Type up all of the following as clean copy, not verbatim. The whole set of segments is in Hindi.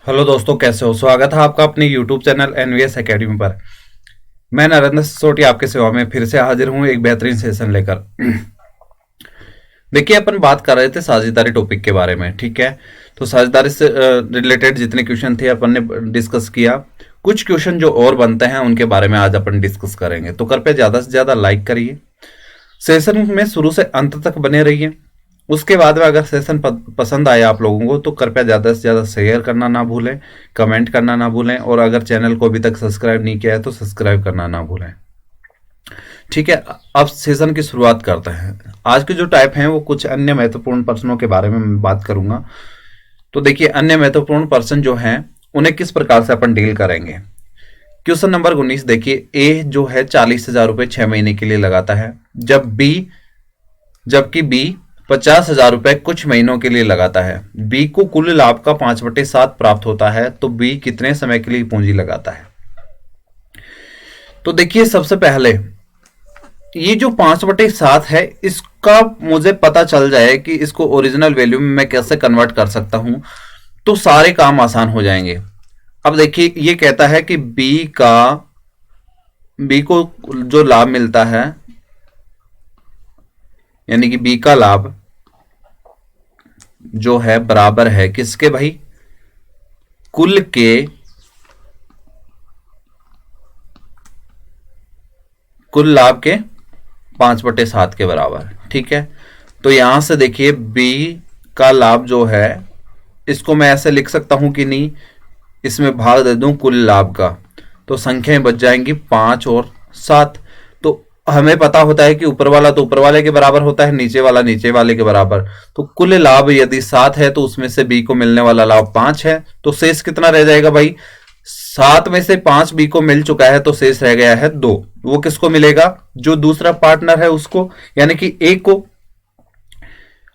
हेलो दोस्तों, कैसे हो? स्वागत है आपका अपने YouTube चैनल एनवीएस एकेडमी पर। मैं नरेंद्र सिसोटी आपके सेवा में फिर से हाजिर हूं एक बेहतरीन सेशन लेकर। देखिए, अपन बात कर रहे थे साझेदारी टॉपिक के बारे में, ठीक है। तो साझेदारी से रिलेटेड जितने क्वेश्चन थे अपन ने डिस्कस किया। कुछ क्वेश्चन जो और बनते हैं उनके बारे में आज अपन डिस्कस करेंगे, तो कृपया ज़्यादा से ज़्यादा लाइक करिए, सेशन में शुरू से अंत तक बने रहिए। उसके बाद में अगर सेशन पसंद आया आप लोगों को तो कृपया ज़्यादा से ज़्यादा शेयर करना ना भूलें, कमेंट करना ना भूलें, और अगर चैनल को अभी तक सब्सक्राइब नहीं किया है तो सब्सक्राइब करना ना भूलें, ठीक है। अब सेशन की शुरुआत करते हैं। आज के जो टाइप हैं वो कुछ अन्य महत्वपूर्ण प्रश्नों के बारे में मैं बात करूंगा। तो देखिए, अन्य महत्वपूर्ण प्रश्न जो हैं उन्हें किस प्रकार से अपन डील करेंगे। क्वेश्चन नंबर 19 देखिए, ए जो है 40,000 रुपये 6 महीने के लिए लगाता है, जबकि बी 50,000 रुपये कुछ महीनों के लिए लगाता है। बी को कुल लाभ का 5/7 प्राप्त होता है, तो बी कितने समय के लिए पूंजी लगाता है। तो देखिए, सबसे पहले ये जो 5/7 है इसका मुझे पता चल जाए कि इसको ओरिजिनल वैल्यू में मैं कैसे कन्वर्ट कर सकता हूं, तो सारे काम आसान हो जाएंगे। अब देखिए, ये कहता है कि बी को जो लाभ मिलता है, यानी कि बी का लाभ जो है बराबर है किसके भाई, कुल लाभ के 5/7 के बराबर, ठीक है। तो यहां से देखिए, बी का लाभ जो है इसको मैं ऐसे लिख सकता हूं कि नहीं, इसमें भाग दे दूं कुल लाभ का, तो संख्याएं बच जाएंगी 5 और 7। तो हमें पता होता है कि ऊपर वाला तो ऊपर वाले के बराबर होता है, नीचे वाला नीचे वाले के बराबर। तो कुल लाभ यदि 7 है तो उसमें से बी को मिलने वाला लाभ 5 है, तो शेष कितना रह जाएगा भाई, 7 में से 5 बी को मिल चुका है, तो शेष रह गया है 2। वो किसको मिलेगा, जो दूसरा पार्टनर है उसको, यानी कि ए को।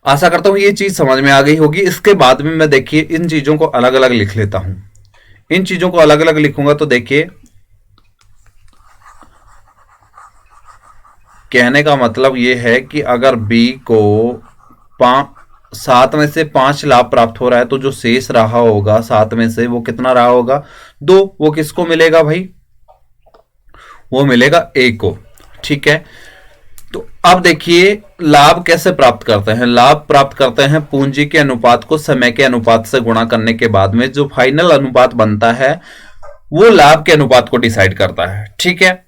आशा करता हूं ये चीज समझ में आ गई होगी। इसके बाद में मैं देखिए इन चीजों को अलग अलग लिख लेता हूं। इन चीजों को अलग अलग लिखूंगा तो देखिए, कहने का मतलब यह है कि अगर बी को 7 में से 5 लाभ प्राप्त हो रहा है, तो जो शेष रहा होगा 7 में से वो कितना रहा होगा, 2। वो किसको मिलेगा भाई, वो मिलेगा ए को, ठीक है। तो अब देखिए, लाभ कैसे प्राप्त करते हैं। लाभ प्राप्त करते हैं पूंजी के अनुपात को समय के अनुपात से गुणा करने के बाद में जो फाइनल अनुपात बनता है वो लाभ के अनुपात को डिसाइड करता है, ठीक है।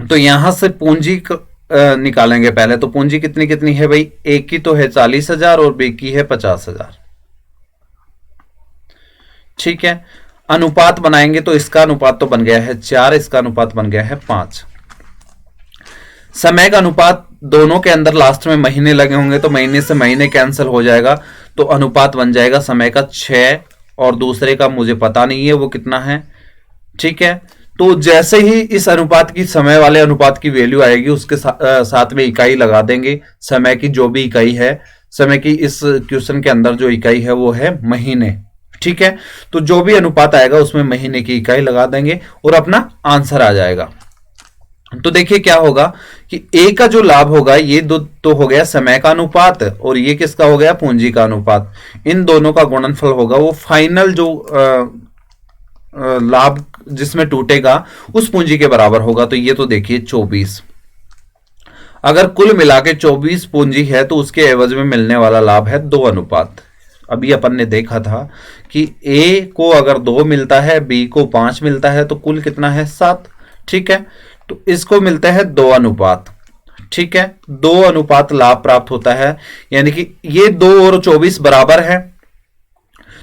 तो यहां से पूंजी निकालेंगे पहले। तो पूंजी कितनी कितनी है भाई, ए की तो है 40,000 और बी की है 50,000, ठीक है। अनुपात बनाएंगे तो इसका अनुपात तो बन गया है 4, इसका अनुपात बन गया है 5। समय का अनुपात, दोनों के अंदर लास्ट में महीने लगे होंगे तो महीने से महीने कैंसिल हो जाएगा, तो अनुपात बन जाएगा समय का 6, और दूसरे का मुझे पता नहीं है वो कितना है, ठीक है। तो जैसे ही इस अनुपात की, समय वाले अनुपात की वैल्यू आएगी उसके साथ में इकाई लगा देंगे। समय की जो भी इकाई है, समय की इस क्वेश्चन के अंदर जो इकाई है वो है महीने, ठीक है। तो जो भी अनुपात आएगा उसमें महीने की इकाई लगा देंगे और अपना आंसर आ जाएगा। तो देखिए क्या होगा कि ए का जो लाभ होगा, ये दो तो हो गया समय का अनुपात, और ये किसका हो गया, पूंजी का अनुपात। इन दोनों का गुणनफल होगा वो फाइनल जो लाभ जिसमें टूटेगा उस पूंजी के बराबर होगा। तो ये तो देखिए 24, अगर कुल मिला के 24 पूंजी है तो उसके एवज में मिलने वाला लाभ है 2 अनुपात। अभी अपन ने देखा था कि ए को अगर 2 मिलता है, बी को 5 मिलता है, तो कुल कितना है 7, ठीक है। तो इसको मिलता है 2 अनुपात, ठीक है। 2 अनुपात लाभ प्राप्त होता है, यानी कि ये 2 और 24 बराबर है,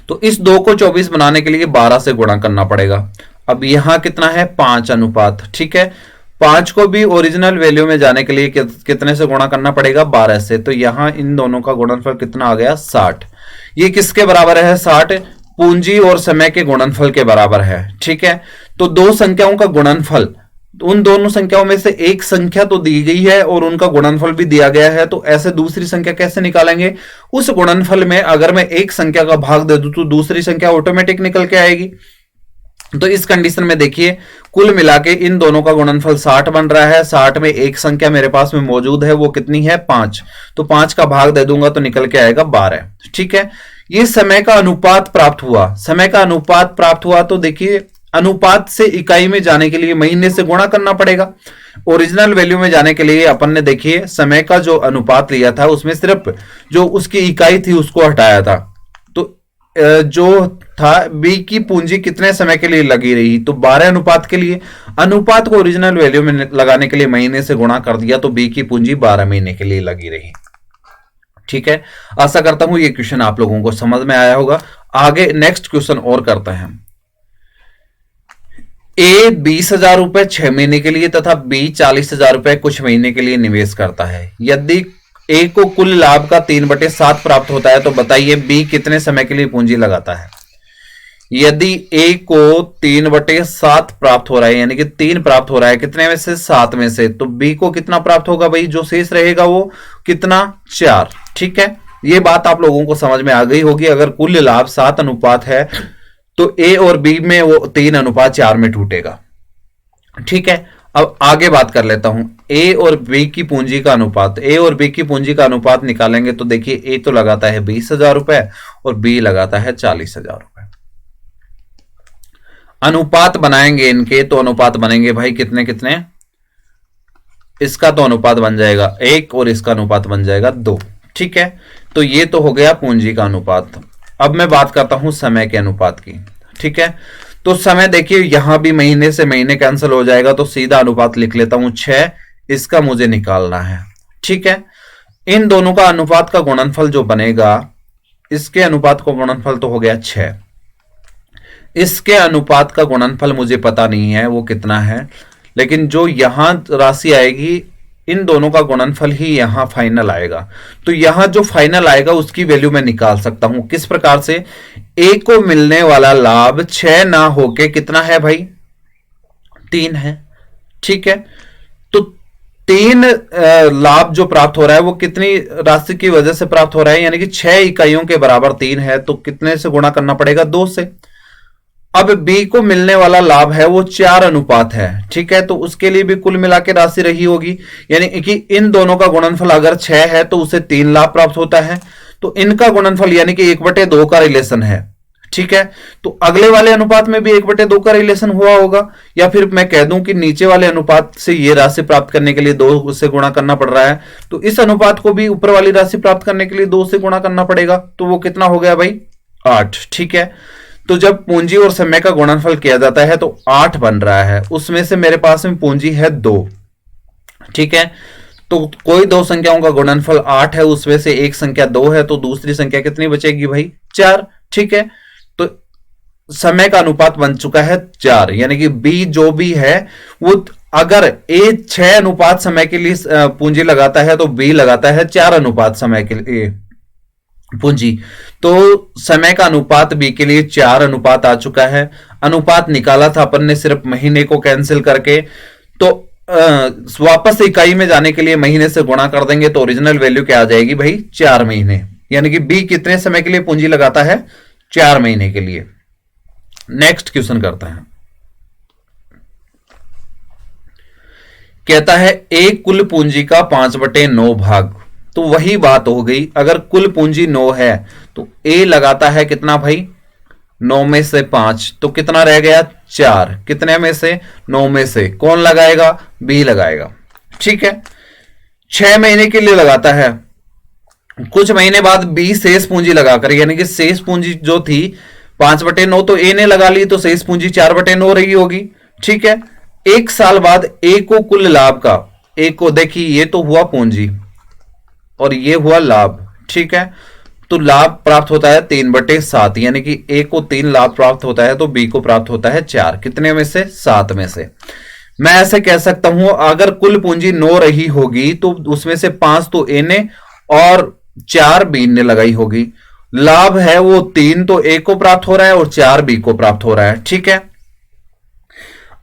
तो इस 2 को 24 बनाने के लिए 12 से गुणा करना पड़ेगा। अब यहां कितना है 5 अनुपात, ठीक है। 5 को भी ओरिजिनल वैल्यू में जाने के लिए कितने से गुणा करना पड़ेगा, 12 से। तो यहां इन दोनों का गुणनफल कितना आ गया, 60। ये किसके बराबर है, 60 पूंजी और समय के गुणनफल के बराबर है, ठीक है। तो दो संख्याओं का गुणनफल, उन दोनों संख्याओं में से एक संख्या तो दी गई है और उनका गुणनफल भी दिया गया है, तो ऐसे दूसरी संख्या कैसे निकालेंगे। उस गुणनफल में अगर मैं एक संख्या का भाग दे दूं तो दूसरी संख्या ऑटोमेटिक निकल के आएगी। तो इस कंडीशन में देखिए, कुल मिला के इन दोनों का गुणनफल 60 बन रहा है। 60 में एक संख्या मेरे पास में मौजूद है, वो कितनी है 5। तो 5 का भाग दे दूंगा तो निकल के आएगा 12, ठीक है। ये समय का अनुपात प्राप्त हुआ, समय का अनुपात प्राप्त हुआ तो देखिए अनुपात से इकाई में जाने के लिए महीने से गुणा करना पड़ेगा। ओरिजिनल वैल्यू में जाने के लिए अपन ने देखिए समय का जो अनुपात लिया था उसमें सिर्फ जो उसकी इकाई थी उसको हटाया था। तो जो था बी की पूंजी कितने समय के लिए लगी रही, तो 12 अनुपात के लिए। अनुपात को ओरिजिनल वैल्यू में लगाने के लिए महीने से गुणा कर दिया तो बी की पूंजी 12 महीने के लिए लगी रही। ठीक है, आशा करता हूं ये क्वेश्चन आप लोगों को समझ में आया होगा। आगे नेक्स्ट क्वेश्चन और करते हैं। ए 20,000 रुपए 6 महीने के लिए तथा बी 40,000 रुपए कुछ महीने के लिए निवेश करता है। यदि ए को कुल लाभ का 3/7 प्राप्त होता है तो बताइए बी कितने समय के लिए पूंजी लगाता है। यदि ए को 3/7 प्राप्त हो रहा है, यानी कि 3 प्राप्त हो रहा है, कितने में से? 7 में से, तो बी को कितना प्राप्त होगा भाई? जो शेष रहेगा वो कितना? 4। ठीक है, ये बात आप लोगों को समझ में आ गई होगी। अगर कुल लाभ 7 अनुपात है तो ए और बी में वो 3:4 में टूटेगा। ठीक है, अब आगे बात कर लेता हूं। ए और बी की पूंजी का अनुपात, ए और बी की पूंजी का अनुपात निकालेंगे तो देखिए ए तो लगाता है 20,000 रुपए और बी लगाता है 40,000 रुपए। अनुपात बनाएंगे इनके तो अनुपात बनेंगे भाई कितने कितने? इसका तो अनुपात बन जाएगा 1 और इसका अनुपात बन जाएगा 2। ठीक है, तो ये तो हो गया पूंजी का अनुपात। अब मैं बात करता हूं समय के अनुपात की। ठीक है, तो समय देखिए यहां भी महीने से महीने कैंसिल हो जाएगा तो सीधा अनुपात लिख लेता हूं 6, इसका मुझे निकालना है। ठीक है, इन दोनों का अनुपात का गुणनफल जो बनेगा, इसके अनुपात का गुणनफल तो हो गया 6, इसके अनुपात का गुणनफल मुझे पता नहीं है वो कितना है, लेकिन जो यहां राशि आएगी इन दोनों का गुणनफल ही यहां फाइनल आएगा। तो यहां जो फाइनल आएगा उसकी वैल्यू मैं निकाल सकता हूं। किस प्रकार से? ए को मिलने वाला लाभ 6 ना होके कितना है भाई? 3 है। ठीक है, तो 3 लाभ जो प्राप्त हो रहा है वो कितनी राशि की वजह से प्राप्त हो रहा है? यानी कि 6 इकाइयों के बराबर 3 है, तो कितने से गुणा करना पड़ेगा? 2 से। अब बी को मिलने वाला लाभ है वो 4 अनुपात है। ठीक है, तो उसके लिए भी कुल मिला के राशि रही होगी, यानी कि इन दोनों का गुणनफल अगर 6 है तो उसे 3 लाभ प्राप्त होता है। तो इनका गुणनफल यानी कि 1/2 का रिलेशन है। ठीक है, तो अगले वाले अनुपात में भी 1/2 का रिलेशन हुआ होगा, या फिर मैं कह दूं कि नीचे वाले अनुपात से ये राशि प्राप्त करने के लिए 2 से गुणा करना पड़ रहा है, तो इस अनुपात को भी ऊपर वाली राशि प्राप्त करने के लिए 2 से गुणा करना पड़ेगा। तो वो कितना हो गया भाई? 8। ठीक है, तो जब पूंजी और समय का गुणनफल किया जाता है तो 8 बन रहा है, उसमें से मेरे पास में पूंजी है 2। ठीक है, तो कोई 2 संख्याओं का गुणनफल 8 है, उसमें से एक संख्या 2 है, तो दूसरी संख्या कितनी बचेगी भाई? 4। ठीक है, तो समय का अनुपात बन चुका है 4, यानी कि बी जो भी है वो अगर ए 6 अनुपात समय के लिए पूंजी लगाता है तो बी लगाता है 4 अनुपात समय के लिए पूंजी। तो समय का अनुपात बी के लिए 4 अनुपात आ चुका है। अनुपात निकाला था अपन ने सिर्फ महीने को कैंसिल करके, तो वापस इकाई में जाने के लिए महीने से गुणा कर देंगे तो ओरिजिनल वैल्यू क्या आ जाएगी भाई? 4 महीने। यानी कि बी कितने समय के लिए पूंजी लगाता है? 4 महीने के लिए। नेक्स्ट क्वेश्चन करते हैं। कहता है ए कुल पूंजी का 5/9 भाग। तो वही बात हो गई, अगर कुल पूंजी 9 है तो ए लगाता है कितना भाई? 9 में से 5, तो कितना रह गया? 4। कितने में से? 9 में से। कौन लगाएगा? बी लगाएगा। ठीक है, 6 महीने के लिए लगाता है, कुछ महीने बाद बी शेष पूंजी लगाकर, यानी कि शेष पूंजी जो थी 5/9 तो ए ने लगा ली, तो शेष पूंजी 4/9 रही होगी। ठीक है, 1 साल बाद ए को कुल लाभ का, ए को देखिए ये तो हुआ पूंजी और ये हुआ लाभ। ठीक है, तो लाभ प्राप्त होता है 3/7, यानी कि ए को 3 लाभ प्राप्त होता है तो बी को प्राप्त होता है 4। कितने में से? 7 में से। मैं ऐसे कह सकता हूं अगर कुल पूंजी 9 रही होगी तो उसमें से 5 तो ए ने और 4 बी ने लगाई होगी। लाभ है वो 3 तो ए को प्राप्त हो रहा है और 4 बी को प्राप्त हो रहा है। ठीक है,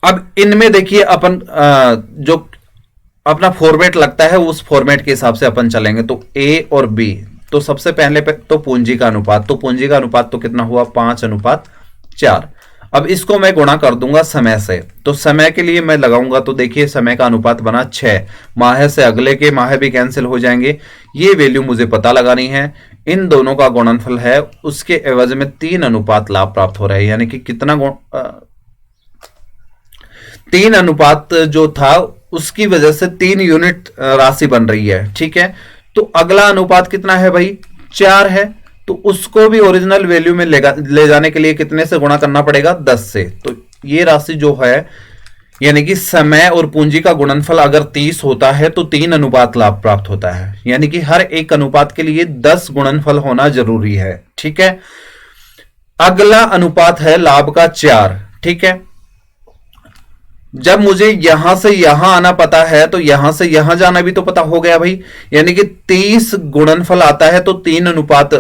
अब इनमें देखिए अपन जो अपना फॉर्मेट लगता है उस फॉर्मेट के हिसाब से अपन चलेंगे। तो ए और बी, तो सबसे पहले पे तो पूंजी का अनुपात, तो पूंजी का अनुपात तो कितना हुआ? 5/4। अब इसको मैं गुणा कर दूंगा समय से, तो समय के लिए मैं लगाऊंगा तो देखिए समय का अनुपात बना 6। माह से अगले के माह भी कैंसिल हो जाएंगे। ये वैल्यू मुझे पता लगानी है। इन दोनों का गुणनफल है, उसके एवज में 3 अनुपात लाभ प्राप्त हो रहा है। यानी कि कितना 3 अनुपात जो था उसकी वजह से 3 यूनिट राशि बन रही है। ठीक है, तो अगला अनुपात कितना है भाई, 4 है। तो उसको भी ओरिजिनल वैल्यू में ले जाने के लिए कितने से गुणा करना पड़ेगा, 10 से। तो ये राशि जो है, यानी कि समय और पूंजी का गुणनफल अगर 30 होता है तो 3 अनुपात लाभ प्राप्त होता है। यानी कि हर एक अनुपात के लिए 10 गुणनफल होना जरूरी है। ठीक है, अगला अनुपात है लाभ का 4। ठीक है, जब मुझे यहां से यहां आना पता है तो यहां से यहां जाना भी तो पता हो गया भाई। यानी कि 30 गुणनफल आता है तो 3 अनुपात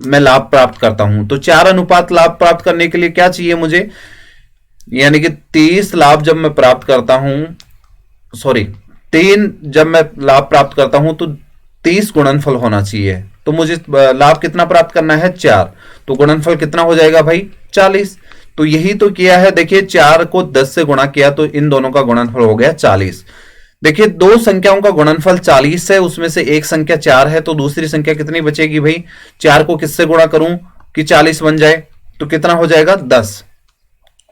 मैं लाभ प्राप्त करता हूं। तो 4 अनुपात लाभ प्राप्त करने के लिए क्या चाहिए मुझे, यानी कि 30 लाभ जब मैं प्राप्त करता हूं, सॉरी 3 जब मैं लाभ प्राप्त करता हूं तो 30 गुणनफल होना चाहिए। तो मुझे लाभ कितना प्राप्त करना है, 4। तो गुणनफल कितना हो जाएगा भाई, 40। तो यही तो किया है। देखिए 4 को 10 से गुणा किया तो इन दोनों का गुणनफल हो गया 40। देखिए दो संख्याओं का गुणनफल 40 है, उसमें से एक संख्या 4 है, तो दूसरी संख्या कितनी बचेगी भाई, 4 को किससे गुणा करूं कि 40 बन जाए, तो कितना हो जाएगा 10।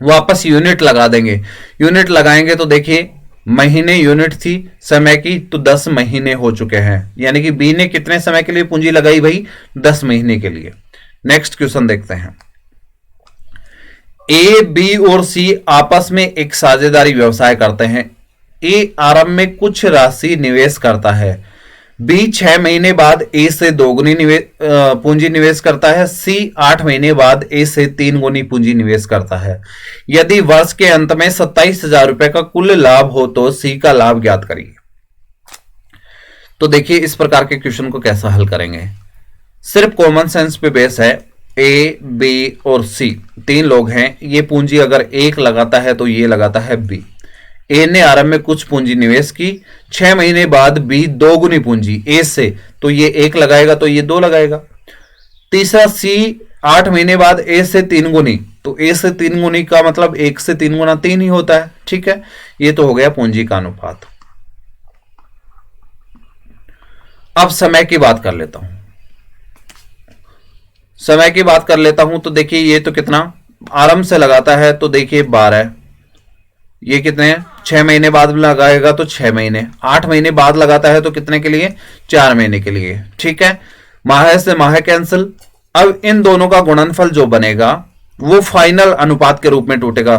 वापस यूनिट लगा देंगे, यूनिट लगाएंगे तो देखिए महीने यूनिट थी समय की, तो 10 महीने हो चुके हैं। यानी कि बी ने कितने समय के लिए पूंजी लगाई भाई, 10 महीने के लिए। नेक्स्ट क्वेश्चन देखते हैं। ए, बी और सी आपस में एक साझेदारी व्यवसाय करते हैं। ए आरंभ में कुछ राशि निवेश करता है, बी 6 महीने बाद ए से 2 गुनी पूंजी निवेश करता है, सी 8 महीने बाद ए से 3 गुनी पूंजी निवेश करता है। यदि वर्ष के अंत में 27,000 रुपए का कुल लाभ हो तो सी का लाभ ज्ञात करिए। तो देखिए इस प्रकार के क्वेश्चन को कैसा हल करेंगे, सिर्फ कॉमन सेंस पे बेस है। ए, बी और सी 3 लोग हैं, ये पूंजी अगर 1 लगाता है तो ये लगाता है बी। ए ने आरंभ में कुछ पूंजी निवेश की, 6 महीने बाद बी 2 गुनी पूंजी ए से, तो ये 1 लगाएगा तो ये 2 लगाएगा। तीसरा सी 8 महीने बाद ए से 3 गुनी, तो ए से 3 गुनी का मतलब 1 से 3 गुना 3 ही होता है। ठीक है, ये तो हो गया पूंजी का अनुपात। अब समय की बात कर लेता हूं, समय की बात कर लेता हूं तो देखिए ये तो कितना आरंभ से लगाता है, तो देखिए 12, ये कितने हैं 6 महीने बाद लगाएगा तो 6 महीने, 8 महीने बाद लगाता है तो कितने के लिए, 4 महीने के लिए। ठीक है, माह से माह कैंसिल। अब इन दोनों का गुणनफल जो बनेगा वो फाइनल अनुपात के रूप में टूटेगा,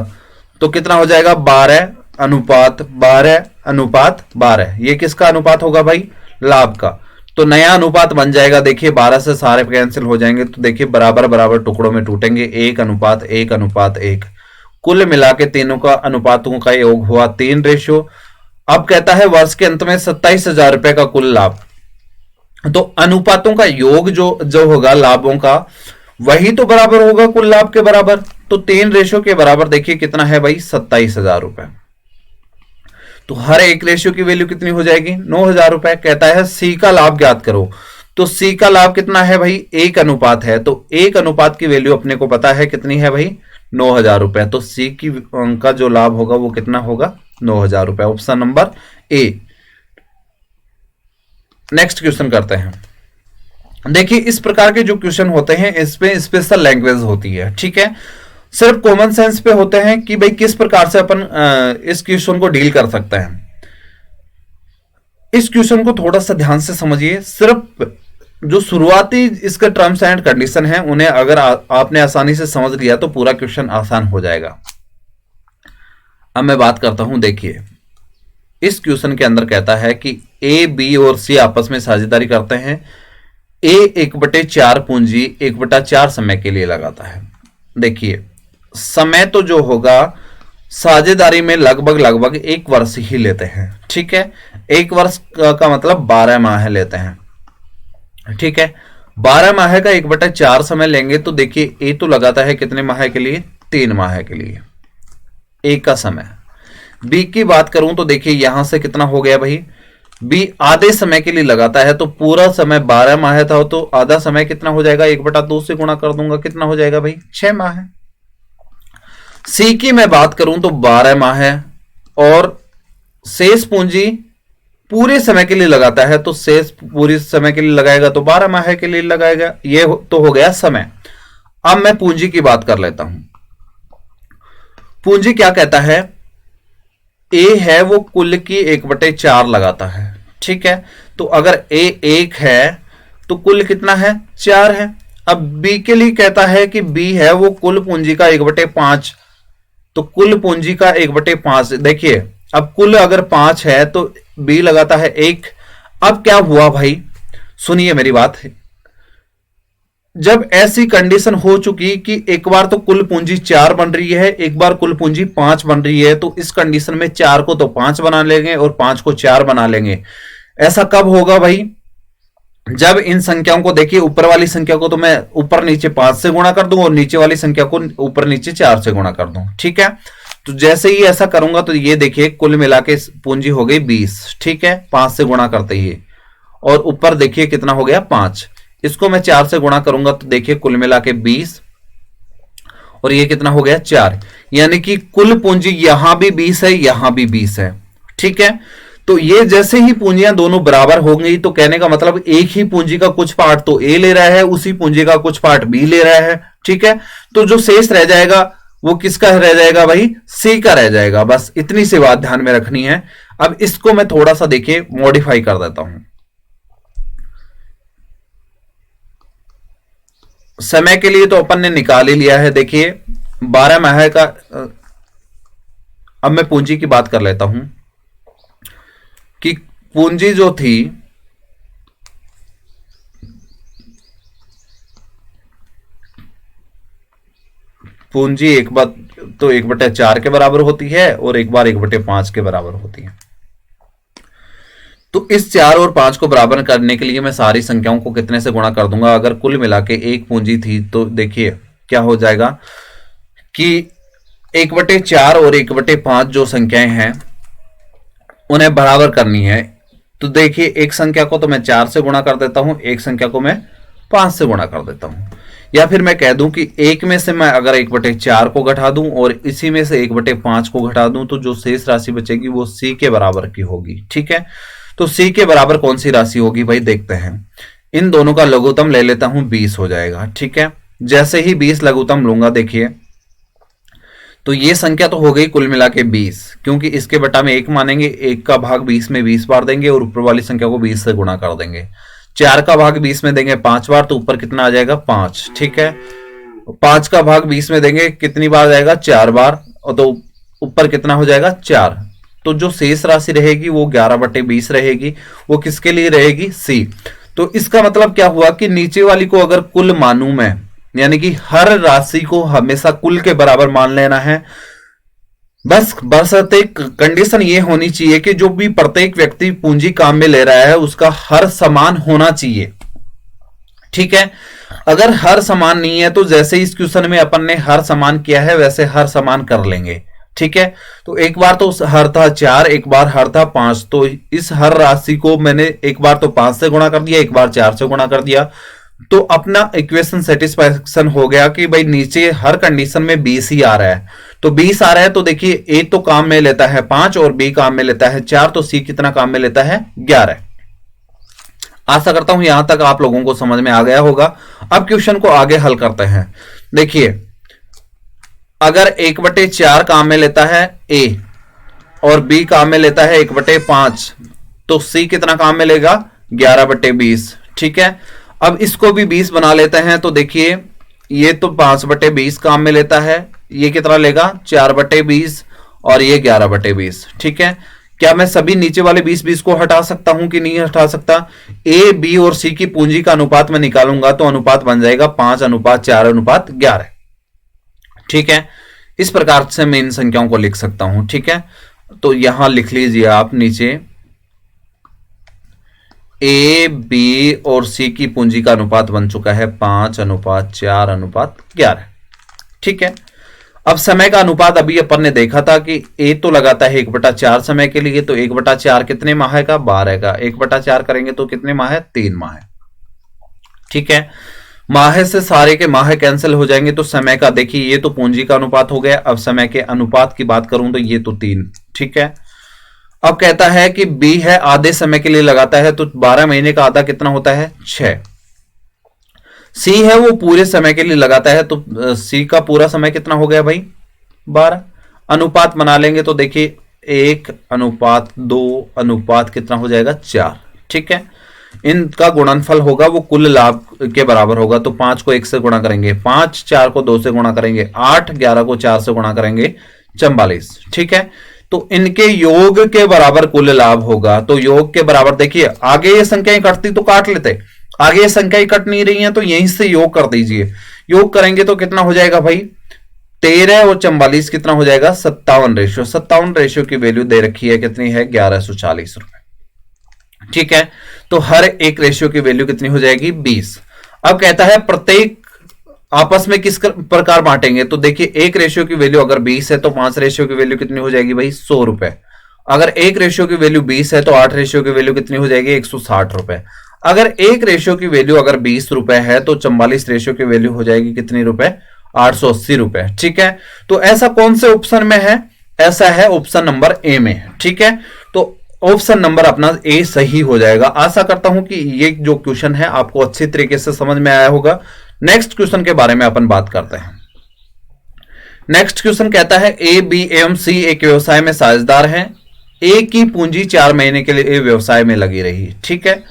तो कितना हो जाएगा 12 अनुपात 12 अनुपात 12। ये किसका अनुपात होगा भाई, लाभ का। तो नया अनुपात बन जाएगा, देखिए 12 से सारे कैंसिल हो जाएंगे, तो देखिए बराबर बराबर टुकड़ों में टूटेंगे, 1 अनुपात 1 अनुपात 1। कुल मिला के तीनों का अनुपातों का योग हुआ 3:। अब कहता है वर्ष के अंत में 27,000 रुपए का कुल लाभ, तो अनुपातों का योग जो होगा लाभों का, वही तो बराबर होगा कुल लाभ के बराबर। तो 3 के बराबर देखिए कितना है भाई, 27,000 रुपए। तो हर एक रेशियो की वैल्यू कितनी हो जाएगी, 9,000 रुपए। कहता है सी का लाभ ज्ञात करो, तो सी का लाभ कितना है भाई, 1 अनुपात है, तो 1 अनुपात की वैल्यू अपने को पता है कितनी है भाई, 9,000 रुपए। तो सी की का जो लाभ होगा वो कितना होगा, 9,000 रुपए। Option number A. Next question करते हैं। देखिए इस प्रकार के जो क्वेश्चन होते हैं इसमें स्पेशल लैंग्वेज होती है। ठीक है, सिर्फ कॉमन सेंस पे होते हैं कि भाई किस प्रकार से अपन इस क्वेश्चन को डील कर सकते हैं। इस क्वेश्चन को थोड़ा सा ध्यान से समझिए, सिर्फ जो शुरुआती इसके टर्म्स एंड कंडीशन है उन्हें अगर आपने आसानी से समझ लिया तो पूरा क्वेश्चन आसान हो जाएगा। अब मैं बात करता हूं, देखिए इस क्वेश्चन के अंदर कहता है कि ए, बी और सी आपस में साझेदारी करते हैं। ए 1/4 पूंजी 1/4 समय के लिए लगाता है। देखिए समय तो जो होगा साझेदारी में लगभग 1 वर्ष ही लेते हैं। ठीक है, 1 वर्ष का मतलब 12 माह लेते हैं। ठीक है, 12 माह का 1/4 समय लेंगे तो देखिए ए तो लगाता है कितने माह के लिए, 3 माह के लिए ए का समय। बी की बात करूं तो देखिए यहां से कितना हो गया भाई, बी आधे समय के लिए लगाता है, तो पूरा समय 12 माह था तो आधा समय कितना हो जाएगा, 1/2 से गुणा कर दूंगा, कितना हो जाएगा भाई, 6 माह। सी की मैं बात करूं तो 12 माह है और शेष पूंजी पूरे समय के लिए लगाता है तो शेष पूरे समय के लिए लगाएगा तो 12 माह के लिए लगाएगा। ये तो हो गया समय। अब मैं पूंजी की बात कर लेता हूं। पूंजी क्या कहता है, ए है वो कुल की 1/4 लगाता है, ठीक है। तो अगर ए 1 है तो कुल कितना है, 4 है। अब बी के लिए कहता है कि बी है वो कुल पूंजी का 1/5, तो कुल पूंजी का 1/5। देखिए अब कुल अगर 5 है तो बी लगाता है 1। अब क्या हुआ भाई, सुनिए मेरी बात। जब ऐसी कंडीशन हो चुकी कि एक बार तो कुल पूंजी 4 बन रही है, एक बार कुल पूंजी 5 बन रही है, तो इस कंडीशन में 4 को तो 5 बना लेंगे और 5 को 4 बना लेंगे। ऐसा कब होगा भाई, जब इन संख्याओं को देखिए, ऊपर वाली संख्या को तो मैं ऊपर नीचे 5 से गुणा कर दूं और नीचे वाली संख्या को ऊपर नीचे 4 से गुणा कर दूं, ठीक है। तो जैसे ही ऐसा करूंगा तो ये देखिए कुल मिला के पूंजी हो गई 20, ठीक है, 5 से गुणा करते ही। और ऊपर देखिए कितना हो गया 5, इसको मैं 4 से गुणा करूंगा तो देखिए कुल मिला के 20 और ये कितना हो गया 4, यानी कि कुल पूंजी यहां भी 20 है, यहां भी 20 है, ठीक है। तो ये जैसे ही पूंजियां दोनों बराबर हो गई तो कहने का मतलब एक ही पूंजी का कुछ पार्ट तो ए ले रहा है, उसी पूंजी का कुछ पार्ट बी ले रहा है, ठीक है। तो जो शेष रह जाएगा वो किसका रह जाएगा भाई, सी का रह जाएगा। बस इतनी सी बात ध्यान में रखनी है। अब इसको मैं थोड़ा सा देखिए मॉडिफाई कर देता हूं। समय के लिए तो अपन ने निकाल ही लिया है, देखिए 12 माह का। अब मैं पूंजी की बात कर लेता हूं कि पूंजी जो थी पूंजी एक बार तो 1/4 के बराबर होती है और एक बार 1/5 के बराबर होती है। तो इस 4 और 5 को बराबर करने के लिए मैं सारी संख्याओं को कितने से गुणा कर दूंगा। अगर कुल मिला के एक पूंजी थी तो देखिए क्या हो जाएगा कि 1/4 और 1/5 जो संख्याएं हैं उन्हें बराबर करनी है। तो देखिए एक संख्या को तो मैं 4 से गुणा कर देता हूं, एक संख्या को मैं 5 से गुणा कर देता हूं। या फिर मैं कह दूं कि एक में से मैं अगर 1/4 को घटा दूं और इसी में से 1/5 को घटा दूं तो जो शेष राशि बचेगी वो सी के बराबर की होगी, ठीक है। तो सी के बराबर कौन सी राशि होगी भाई, देखते हैं। इन दोनों का लघुत्तम ले लेता हूं, 20 हो जाएगा, ठीक है। जैसे ही 20 लघुत्तम लूंगा देखिए तो ये संख्या तो हो गई कुल मिला के 20, क्योंकि इसके बटा में 1 मानेंगे, 1 का भाग 20 में 20 बार देंगे और ऊपर वाली संख्या को 20 से गुणा कर देंगे। 4 का भाग 20 में देंगे 5 बार, तो ऊपर कितना आ जाएगा 5, ठीक है। 5 का भाग 20 में देंगे कितनी बार जाएगा 4 बार, और तो ऊपर कितना हो जाएगा 4। तो जो शेष राशि रहेगी वो 11/20 रहेगी, वो किसके लिए रहेगी, सी। तो इसका मतलब क्या हुआ कि नीचे वाली को अगर कुल मानूं मैं, यानी कि हर राशि को हमेशा कुल के बराबर मान लेना है। बस बशर्ते कंडीशन ये होनी चाहिए कि जो भी प्रत्येक व्यक्ति पूंजी काम में ले रहा है उसका हर समान होना चाहिए, ठीक है। अगर हर समान नहीं है तो जैसे इस क्वेश्चन में अपन ने हर समान किया है वैसे हर समान कर लेंगे, ठीक है। तो एक बार तो हर था 4, एक बार हर था 5, तो इस हर राशि को मैंने एक बार तो 5 से गुणा कर दिया, एक बार 4 से गुणा कर दिया, तो अपना इक्वेशन सेटिस्फैक्शन हो गया कि भाई नीचे हर कंडीशन में 20 ही आ रहा है। तो 20 आ रहा है तो देखिए ए तो काम में लेता है 5 और बी काम में लेता है 4, तो सी कितना काम में लेता है 11। आशा करता हूं यहां तक आप लोगों को समझ में आ गया होगा। अब क्वेश्चन को आगे हल करते हैं। देखिए अगर 1/4 काम में लेता है ए और बी काम में लेता है 1/5, तो सी कितना काम में लेगा 11/20, ठीक है। अब इसको भी 20 बना लेते हैं तो देखिए ये तो 5/20 काम में लेता है, ये कितना लेगा 4/20 और ये 11/20, ठीक है। क्या मैं सभी नीचे वाले 20 को हटा सकता हूं कि नहीं हटा सकता। ए बी और सी की पूंजी का अनुपात मैं निकालूंगा तो अनुपात बन जाएगा 5:4:11, ठीक है। इस प्रकार से मैं इन संख्याओं को लिख सकता हूं, ठीक है। तो यहां लिख लीजिए आप नीचे ए बी और सी की पूंजी का अनुपात बन चुका है 5:4:11, ठीक है। अब समय का अनुपात अभी अपन ने देखा था कि ए तो लगाता है 1/4 समय के लिए, तो 1/4 कितने माह का 12 का, 1/4 करेंगे तो कितने माह है 3 माह, ठीक है। माह से सारे के माह कैंसिल हो जाएंगे तो समय का देखिए ये तो पूंजी का अनुपात हो गया। अब समय के अनुपात की बात करूं तो ये तो 3, ठीक है। अब कहता है कि बी है आधे समय के लिए लगाता है, तो 12 महीने का आधा कितना होता है 6। सी है वो पूरे समय के लिए लगाता है, तो सी का पूरा समय कितना हो गया भाई 12। अनुपात बना लेंगे तो देखिए 1:2 अनुपात कितना हो जाएगा 4। ठीक है, इनका गुणनफल होगा वो कुल लाभ के बराबर होगा। तो 5 को 1 से गुणा करेंगे 5, 4 को 2 से गुणा करेंगे 8, 11 को 4 से गुणा करेंगे 44। ठीक है, तो इनके योग के बराबर कुल लाभ होगा। तो योग के बराबर देखिए आगे ये संख्याएं कटती तो काट लेते, आगे ये संख्याएं कट नहीं रही हैं तो यहीं से योग कर दीजिए। योग करेंगे तो कितना हो जाएगा भाई 13 और 44 कितना हो जाएगा 57 रेशियो। 57 रेशियो की वैल्यू दे रखी है कितनी है 1140 रुपए। ठीक है, तो हर एक रेशियो की वैल्यू कितनी हो जाएगी 20। अब कहता है प्रत्येक आपस में किस प्रकार बांटेंगे, तो देखिए एक रेशियो की वैल्यू अगर 20 है तो 5 रेशियो की वैल्यू कितनी हो जाएगी भाई 100 रुपए। अगर एक रेशियो की वैल्यू 20 है तो 8 रेशियो की वैल्यू कितनी हो जाएगी 160 रुपए। अगर एक रेशियो की वैल्यू अगर 20 रुपए है तो 44 रेशियो की वैल्यू हो जाएगी कितनी रुपए 880 रुपए। ठीक है, तो ऐसा कौन से ऑप्शन में है, ऐसा है ऑप्शन नंबर ए में। ठीक है, तो ऑप्शन नंबर अपना ए सही हो जाएगा। आशा करता हूं कि ये जो क्वेश्चन है आपको अच्छी तरीके से समझ में आया होगा। नेक्स्ट क्वेश्चन के बारे में अपन बात करते हैं। नेक्स्ट क्वेश्चन कहता है ए, बी एवं सी एक व्यवसाय में साझेदार हैं। ए की पूंजी 4 महीने के लिए व्यवसाय में लगी रही। ठीक है,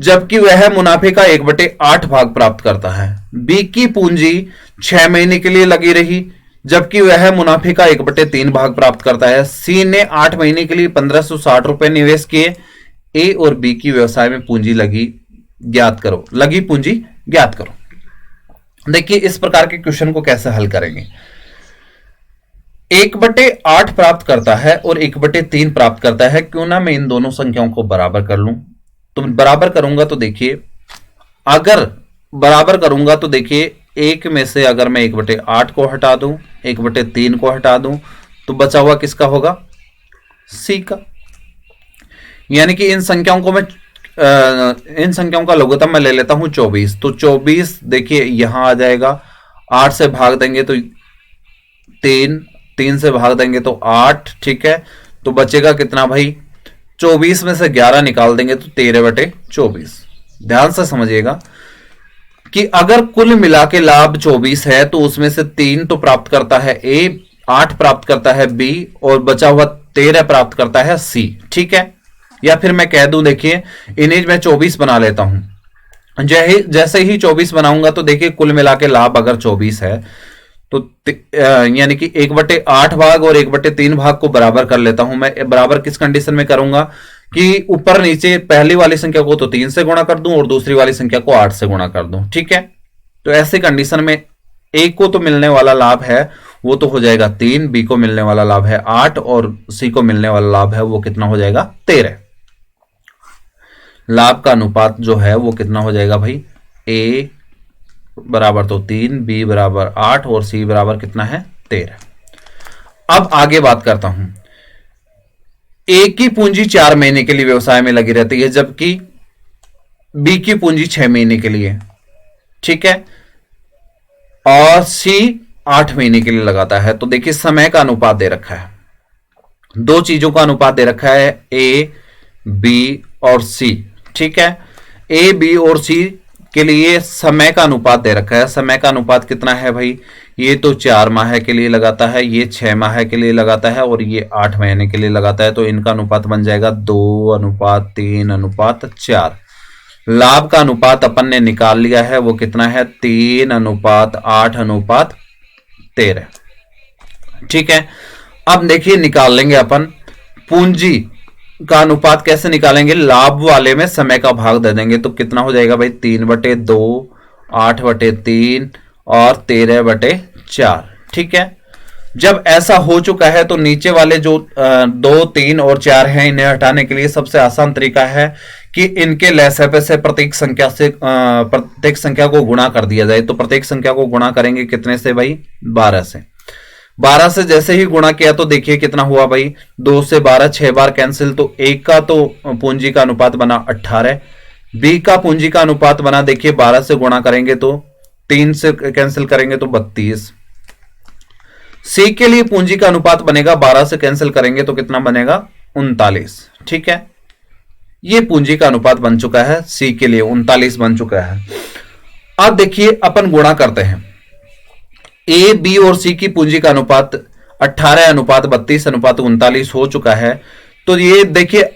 जबकि वह मुनाफे का 1/8 भाग प्राप्त करता है। बी की पूंजी 6 महीने के लिए लगी रही, जबकि वह मुनाफे का 1/3 भाग प्राप्त करता है। सी ने 8 महीने के लिए 1560 रुपए निवेश किए। ए और बी की व्यवसाय में पूंजी लगी ज्ञात करो, लगी पूंजी ज्ञात करो। देखिए इस प्रकार के क्वेश्चन को कैसे हल करेंगे। 1/8 प्राप्त करता है और 1/3 प्राप्त करता है, क्यों ना मैं इन दोनों संख्याओं को बराबर कर लूं। तो बराबर करूंगा तो देखिए, अगर बराबर करूंगा तो देखिए एक में से अगर मैं 1/8 को हटा दूं, 1/3 को हटा दूं, तो बचा हुआ किसका होगा सी का। यानी कि इन संख्याओं को मैं इन संख्याओं का लघुत्तम मैं ले लेता हूं 24। तो 24 देखिए यहां आ जाएगा, 8 से भाग देंगे तो 3 से भाग देंगे तो 8। ठीक है, तो बचेगा कितना भाई 24 में से 11 निकाल देंगे तो 13/24। ध्यान से समझिएगा कि अगर कुल मिला के लाभ 24 है तो उसमें से 3 तो प्राप्त करता है ए, 8 प्राप्त करता है बी और बचा हुआ 13 प्राप्त करता है सी। ठीक है, या फिर मैं कह दूं देखिए इन्हें मैं 24 बना लेता हूं। जैसे ही 24 बनाऊंगा तो देखिए कुल मिला के लाभ अगर 24 है तो यानी कि 1/8 भाग और 1/3 भाग को बराबर कर लेता हूं। मैं बराबर किस कंडीशन में करूंगा कि ऊपर नीचे पहली वाली संख्या को तो 3 से गुणा कर दूं और दूसरी वाली संख्या को 8 से गुणा कर दूं। ठीक है, तो ऐसे कंडीशन में ए को तो मिलने वाला लाभ है वो तो हो जाएगा 3, बी को मिलने वाला लाभ है 8 और सी को मिलने वाला लाभ है वो कितना हो जाएगा 13। लाभ का अनुपात जो है वो कितना हो जाएगा भाई, ए बराबर तो 3, बी बराबर 8 और सी बराबर कितना है 13। अब आगे बात करता हूं। ए की पूंजी 4 महीने के लिए व्यवसाय में लगी रहती है, जबकि बी की पूंजी 6 महीने के लिए। ठीक है, और सी 8 महीने के लिए लगाता है। तो देखिए समय का अनुपात दे रखा है, दो चीजों का अनुपात दे रखा है ए, बी और सी। ठीक है, ए, बी और सी के लिए समय का अनुपात दे रखा है। समय का अनुपात कितना है भाई, ये तो 4 माह के लिए लगाता है, ये 6 माह के लिए लगाता है और ये 8 महीने के लिए लगाता है। तो इनका अनुपात बन जाएगा 2:3:4। लाभ का अनुपात अपन ने निकाल लिया है, वो कितना है 3:8:13। ठीक है, अब देखिए निकाल लेंगे अपन पूंजी का अनुपात। कैसे निकालेंगे, लाभ वाले में समय का भाग दे देंगे तो कितना हो जाएगा भाई 3/2, 8/3 और 13/4। ठीक है, जब ऐसा हो चुका है तो नीचे वाले जो 2, 3 और 4 हैं इन्हें हटाने के लिए सबसे आसान तरीका है कि इनके लसागु से प्रत्येक संख्या को गुणा कर दिया जाए। तो प्रत्येक संख्या को गुणा करेंगे कितने से भाई 12 से। 12 से जैसे ही गुणा किया तो देखिए कितना हुआ भाई 2 से 12 6 बार कैंसिल, तो एक का तो पूंजी का अनुपात बना 18, बी का पूंजी का अनुपात बना देखिए 12 से गुणा करेंगे तो 3 से कैंसिल करेंगे तो 32। सी के लिए पूंजी का अनुपात बनेगा 12 से कैंसिल करेंगे तो कितना बनेगा 39। ठीक है, ये पूंजी का अनुपात बन चुका है सी के लिए 39 बन चुका है। अब देखिए अपन गुणा करते हैं, ए बी और सी की पूंजी का अनुपात 18:32:39 हो चुका है। तो ये देखिए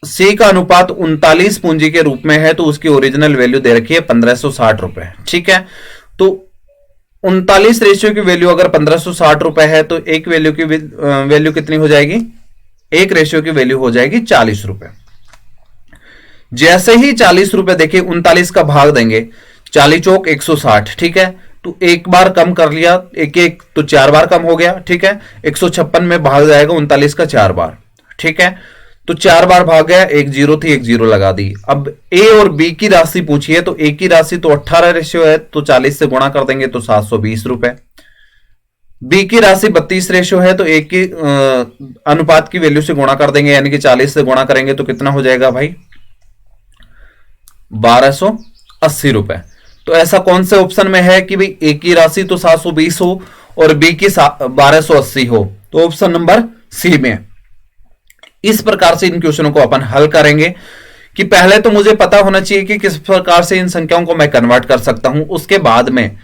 सी का अनुपात 39 पूंजी के रूप में है, तो उसकी ओरिजिनल वैल्यू दे रखी है 1560 रुपए। ठीक है, तो 39 रेशियो की वैल्यू अगर 1560 रुपए है तो एक वैल्यू की वैल्यू कितनी हो जाएगी, एक रेशियो की वैल्यू हो जाएगी 40 रुपए। जैसे ही 40 रुपए देखिए 39 का भाग देंगे, 40 चौक 160। ठीक है, तो एक बार कम कर लिया, एक एक तो 4 बार कम हो गया। ठीक है, 156 में भाग जाएगा 39 का 4 बार। ठीक है, तो 4 बार भाग गया, एक जीरो थी, एक जीरो लगा दी। अब ए और बी की राशि पूछी है, तो ए की राशि तो 18 रेशियो है, तो 40 से गुणा कर देंगे तो 720 रुपए। बी की राशि 32 रेशियो है, तो ए की अनुपात की वैल्यू से गुणा कर देंगे, यानी कि 40 से गुणा करेंगे तो कितना हो जाएगा भाई, 1280 रुपए। तो ऐसा कौन से ऑप्शन में है कि भाई ए की राशि तो 720 हो और बी की 1280 हो, तो ऑप्शन नंबर सी में। इस प्रकार से इन क्वेश्चनों को अपन हल करेंगे कि पहले तो मुझे पता होना चाहिए कि किस प्रकार से इन संख्याओं को मैं कन्वर्ट कर सकता हूं, उसके बाद में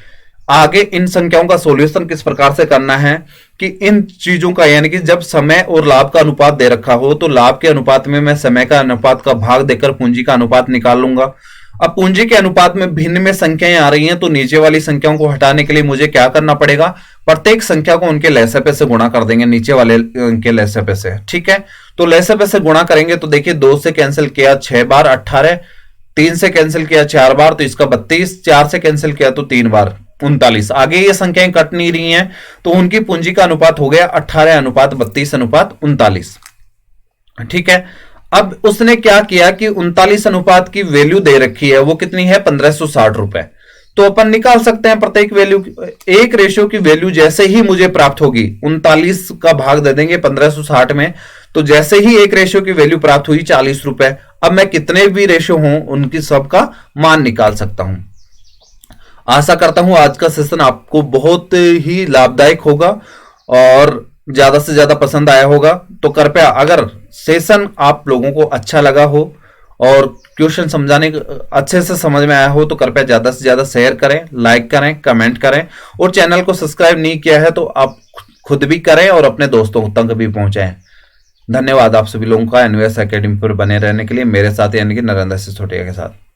आगे इन संख्याओं का सॉल्यूशन किस प्रकार से करना है कि इन चीजों का, यानी कि जब समय और लाभ का अनुपात दे रखा हो तो लाभ के अनुपात में मैं समय का अनुपात का भाग देकर पूंजी का अनुपात निकाल लूंगा। अब पूंजी के अनुपात में भिन्न में संख्याएं आ रही हैं, तो नीचे वाली संख्याओं को हटाने के लिए मुझे क्या करना पड़ेगा, प्रत्येक संख्या को उनके लसागु से गुणा कर देंगे, नीचे वाले के लसागु से। ठीक है, तो लसागु से गुणा करेंगे तो देखिए 2 से कैंसिल किया 6 बार 18, 3 से कैंसिल किया 4 बार तो इसका 32, 4 से कैंसिल किया तो 3 बार 39। आगे ये संख्याएं कट नहीं रही हैं, तो उनकी पूंजी का अनुपात हो गया 18:32:39। ठीक है, अब उसने क्या किया कि 39 अनुपात की वैल्यू दे रखी है, वो कितनी है 1560 रुपए। तो अपन निकाल सकते हैं प्रत्येक वैल्यू, एक रेशियो की वैल्यू जैसे ही मुझे प्राप्त होगी 39 का भाग दे देंगे 1560 में, तो जैसे ही एक रेशियो की वैल्यू प्राप्त हुई 40 रुपए, अब मैं कितने भी रेशियो हों उनकी सबका मान निकाल सकता हूं। आशा करता हूं आज का सेशन आपको बहुत ही लाभदायक होगा और ज्यादा से ज्यादा पसंद आया होगा। तो कृपया अगर सेशन आप लोगों को अच्छा लगा हो और क्वेश्चन समझाने अच्छे से समझ में आया हो तो कृपया ज्यादा से ज्यादा शेयर करें, लाइक करें, कमेंट करें, और चैनल को सब्सक्राइब नहीं किया है तो आप खुद भी करें और अपने दोस्तों तक भी पहुंचाएं। धन्यवाद आप सभी लोगों का एनवीएस एकेडमी पर बने रहने के लिए, मेरे साथ यानी कि नरेंद्र सिसोदिया के साथ।